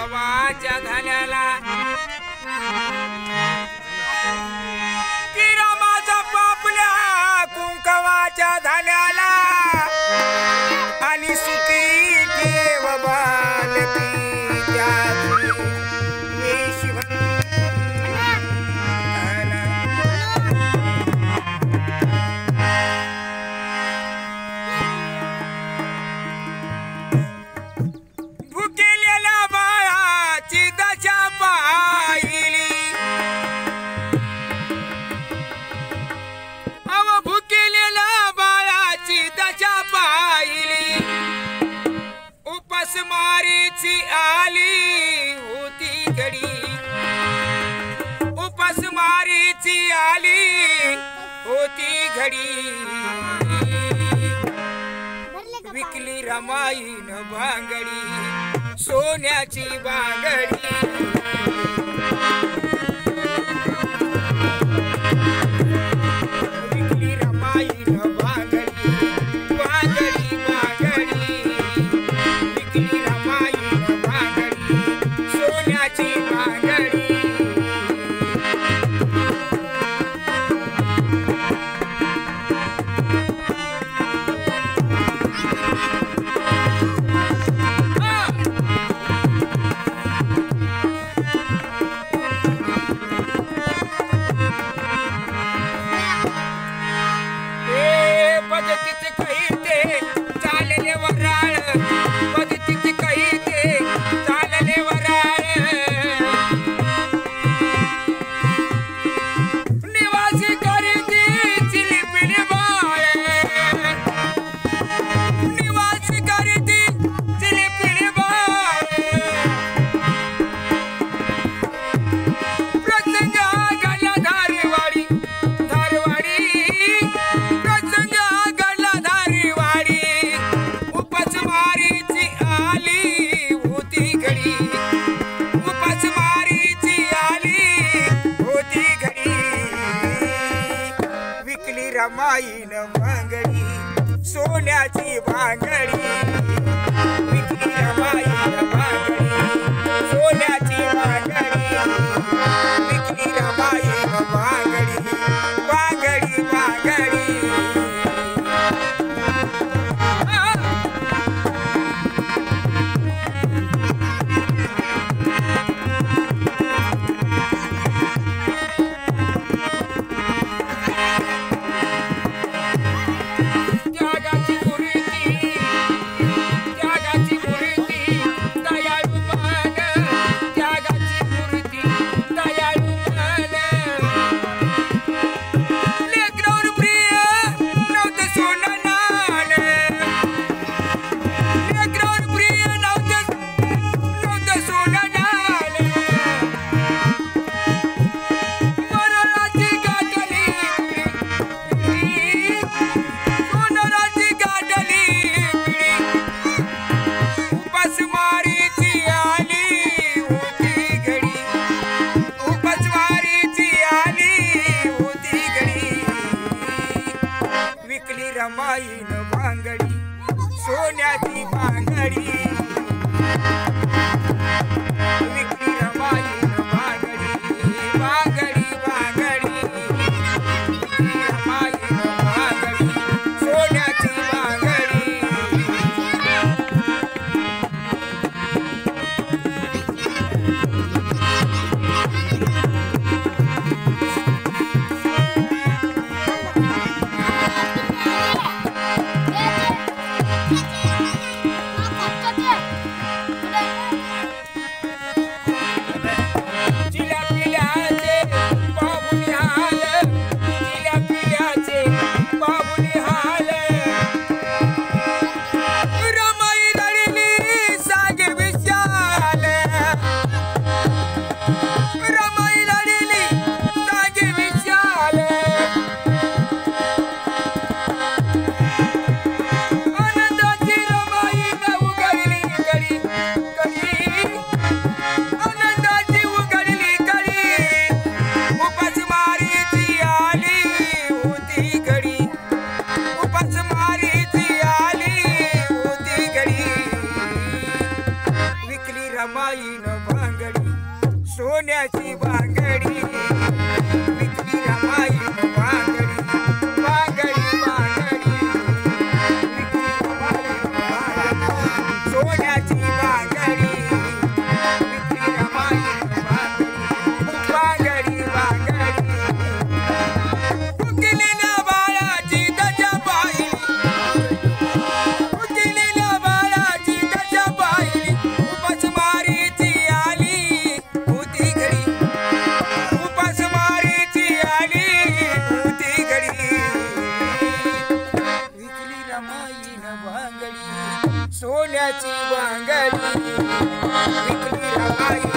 कुंकवाच्या धाल्याला की रामाचा पापल्या कुंकवाच्या धाल्याला आणि सुखी ठेव बालकी त्याची मारीची आली होती घडी उपास मारीची आली होती घडी विकली रमाईन बांगडी सोन्याची बांगडी विकली रमाईन बांगडी बांगडी बांगडी सोन्याची बांगडी पद्धतीचे काही ते चालले वराळ पद्धतीचे काही ते चालले वराळ निवासी करीती चिलिपिली बाळ निवासी करीती चिलिपिली बाळ प्रसंग गला धारवाडी धारवाडी प्रसंग गला धारवाडी उपास मारीची आली होती घडी उपास मारीची आली होती घडी विकली रमाईन बांगडी सोन्याची बांगडी विकली रमाईन बांगडी सोन्याची बांगडी विकली रमाईन बांगडी बांगडी बांगडी रमाईन बांगडी सोन्याची बांगडी विकली रमाईन बांगडी बांगडी बांगडी विकली रमाईन बांगडी सोन्याची बांगडी सोन्याची बांगडी विकली रा बाई